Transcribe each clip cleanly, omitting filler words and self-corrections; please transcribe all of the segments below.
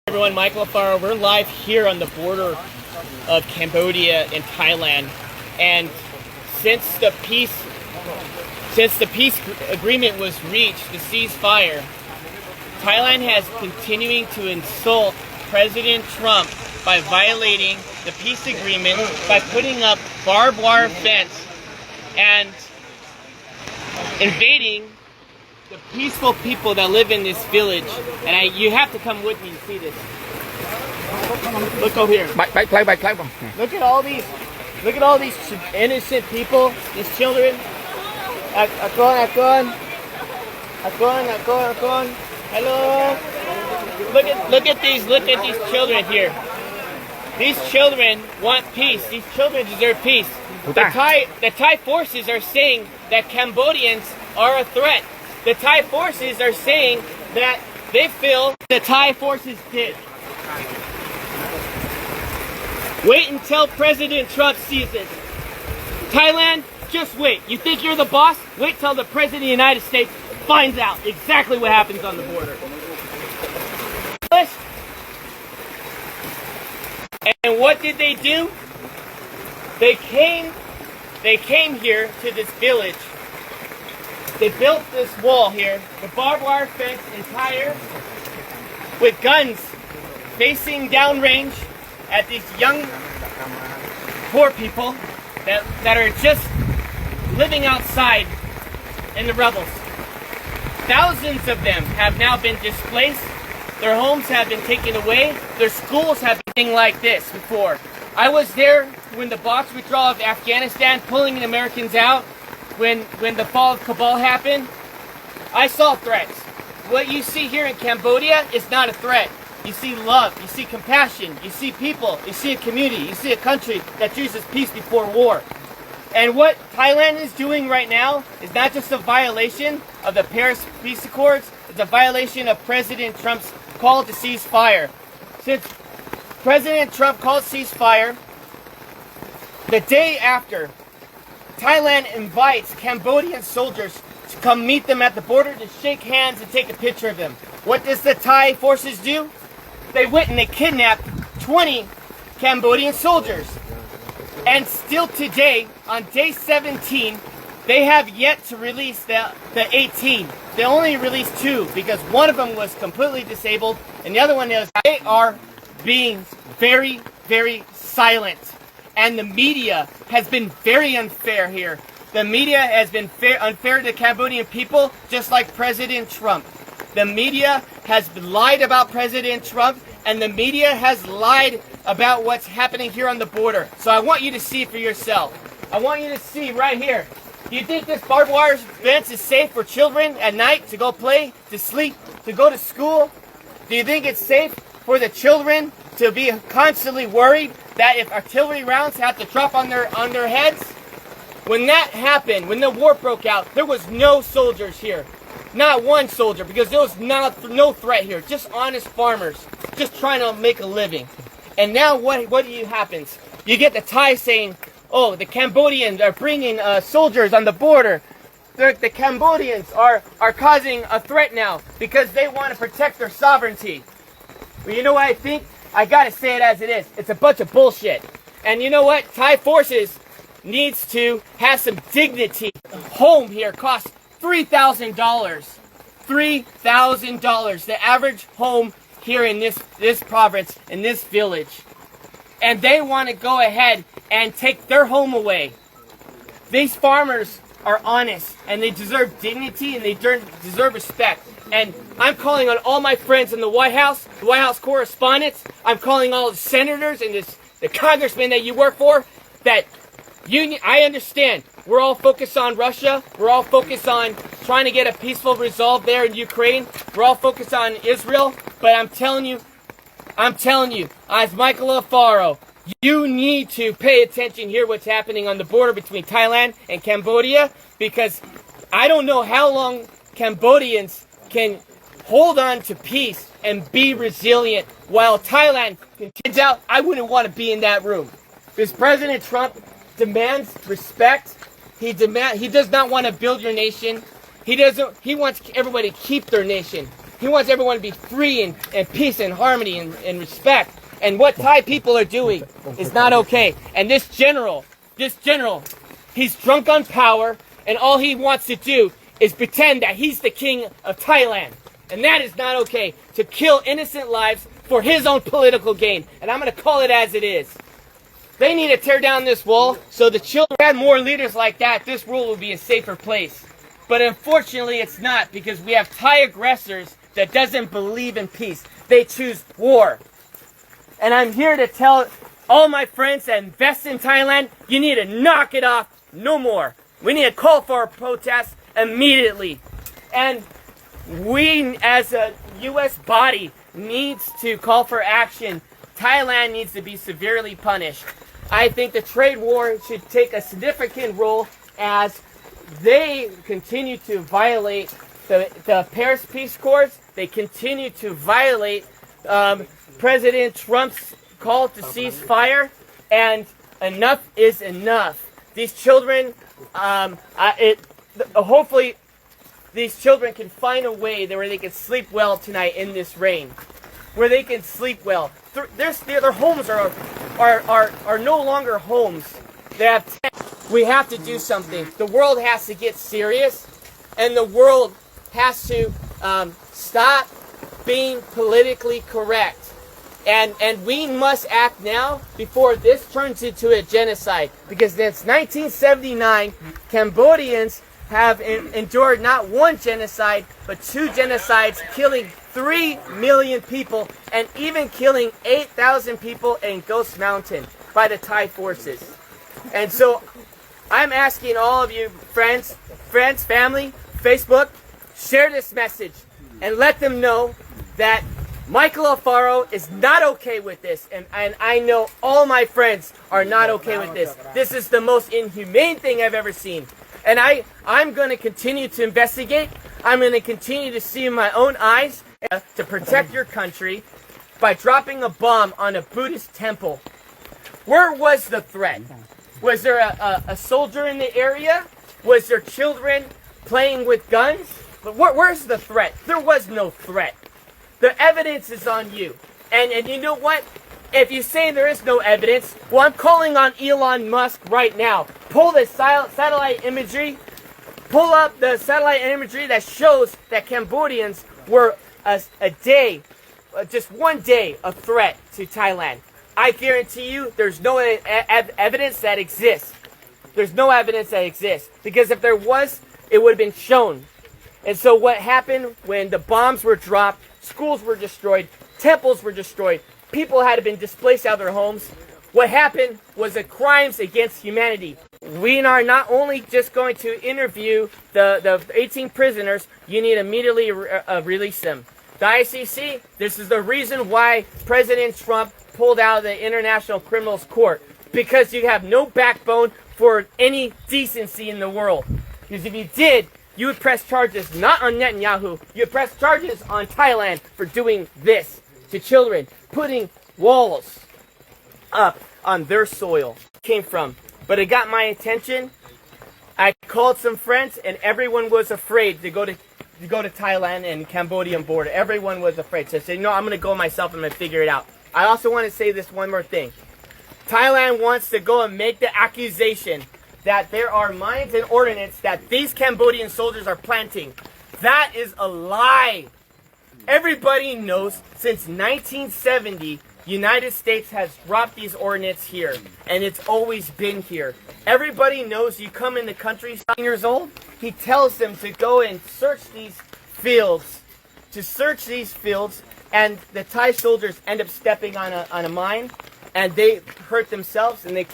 Everyone, Michael B Alfaro. We're live here on the border of Cambodia and Thailand, and since the peace agreement was reached, the ceasefire, Thailand has continuing to insult President Trump by violating the peace agreement by putting up barbed wire fence and invading the peaceful people that live in this village. And you have to come with me to see this. Look over here. Look at all these innocent people, these children. Hello. Look at these children here. These children want peace. These children deserve peace. The Thai forces are saying that Cambodians are a threat. The Thai forces are saying that they feel the Thai forces did. Wait until President Trump sees this. Thailand, just wait. You think you're the boss? Wait till the President of the United States finds out exactly what happens on the border. And what did they do? They came here to this village. They built this wall here, the barbed wire fence entire, with guns facing downrange at these young, poor people that are just living outside in the rebels. Thousands of them have now been displaced. Their homes have been taken away. Their schools have been like this before. I was there when the box withdrawal of Afghanistan, pulling the Americans out. When the fall of Kabul happened, I saw threats. What you see here in Cambodia is not a threat. You see love, you see compassion, you see people, you see a community, you see a country that chooses peace before war. And what Thailand is doing right now is not just a violation of the Paris Peace Accords, it's a violation of President Trump's call to ceasefire. Since President Trump called ceasefire, the day after, Thailand invites Cambodian soldiers to come meet them at the border to shake hands and take a picture of them. What does the Thai forces do? They went and they kidnapped 20 Cambodian soldiers. And still today, on day 17, they have yet to release the 18. They only released 2 because one of them was completely disabled and the other one is. They are being very, very silent. And the media has been very unfair here. The media has been unfair to the Cambodian people, just like President Trump. The media has lied about President Trump, and the media has lied about what's happening here on the border. So I want you to see for yourself. I want you to see right here. Do you think this barbed wire fence is safe for children at night to go play, to sleep, to go to school? Do you think it's safe for the children to be constantly worried that if artillery rounds have to drop on their heads? When that happened, when the war broke out, there was no soldiers here. Not one soldier, because there was no threat here. Just honest farmers, just trying to make a living. And now what happens? You get the Thai saying, oh, the Cambodians are bringing soldiers on the border. The Cambodians are causing a threat now because they want to protect their sovereignty. Well, you know what I think? I gotta say it as it is. It's a bunch of bullshit. And you know what? Thai forces needs to have some dignity. Home here costs $3,000. $3,000. The average home here in this province, in this village. And they want to go ahead and take their home away. These farmers are honest and they deserve dignity and they deserve respect. And I'm calling on all my friends in the White House correspondents. I'm calling all the senators and the congressmen that you work for. That I understand. We're all focused on Russia. We're all focused on trying to get a peaceful resolve there in Ukraine. We're all focused on Israel. But I'm telling you, as Michael Alfaro, you need to pay attention here what's happening on the border between Thailand and Cambodia, because I don't know how long Cambodians can hold on to peace and be resilient while Thailand continues out. I wouldn't want to be in that room. Because President Trump demands respect. He does not want to build your nation. He wants everybody to keep their nation. He wants everyone to be free and peace and harmony and respect. And what Thai people are doing is not okay. And this general, he's drunk on power, and all he wants to do is pretend that he's the king of Thailand. And that is not okay, to kill innocent lives for his own political gain. And I'm going to call it as it is. They need to tear down this wall so the children had more leaders like that. This world would be a safer place. But unfortunately, it's not, because we have Thai aggressors that doesn't believe in peace. They choose war. And I'm here to tell all my friends that invest in Thailand, you need to knock it off no more. We need to call for a protest immediately. And we, as a U.S. body, needs to call for action. Thailand needs to be severely punished. I think the trade war should take a significant role as they continue to violate the Paris Peace Accords. They continue to violate President Trump's call to ceasefire, and enough is enough. These children, hopefully, these children can find a way where they can sleep well tonight in this rain, where they can sleep well. Their homes are no longer homes. We have to do something. The world has to get serious, and the world has to stop being politically correct. And we must act now before this turns into a genocide. Because since 1979, Cambodians have endured not one genocide, but 2 genocides, killing 3 million people, and even killing 8,000 people in Ghost Mountain by the Thai forces. And so I'm asking all of you, friends, family, Facebook, share this message and let them know that Michael Alfaro is not okay with this, and I know all my friends are not okay with this. This is the most inhumane thing I've ever seen. And I'm going to continue to investigate. I'm going to continue to see in my own eyes to protect your country by dropping a bomb on a Buddhist temple. Where was the threat? Was there a soldier in the area? Was there children playing with guns? But where's the threat? There was no threat. The evidence is on you. And you know what? If you say there is no evidence, well, I'm calling on Elon Musk right now. Pull the satellite imagery. Pull up the satellite imagery that shows that Cambodians were just one day, a threat to Thailand. I guarantee you there's no evidence that exists. There's no evidence that exists. Because if there was, it would have been shown. And so what happened when the bombs were dropped, schools were destroyed, temples were destroyed, people had been displaced out of their homes. What happened was the crimes against humanity. We are not only just going to interview the 18 prisoners, you need to immediately release them. The ICC, this is the reason why President Trump pulled out of the International Criminals Court. Because you have no backbone for any decency in the world. Because if you did, you would press charges not on Netanyahu, you would press charges on Thailand for doing this to children, putting walls up on their soil. Came from. But it got my attention. I called some friends, and everyone was afraid to go to Thailand and Cambodian border. Everyone was afraid. So I said, no, I'm going to go myself. I'm going to figure it out. I also want to say this one more thing. Thailand wants to go and make the accusation that there are mines and ordnance that these Cambodian soldiers are planting. That is a lie. Everybody knows since 1970, United States has dropped these ordnance here, and it's always been here. Everybody knows you come in the country 9 years old, he tells them to go and search these fields, and the Thai soldiers end up stepping on a mine, and they hurt themselves, and they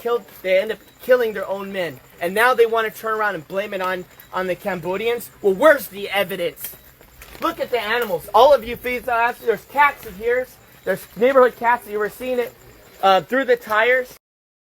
end up killing their own men. And now they want to turn around and blame it on the Cambodians. Well, where's the evidence? Look at the animals. All of you, there's cats in here. There's neighborhood cats. You were seeing it through the tires.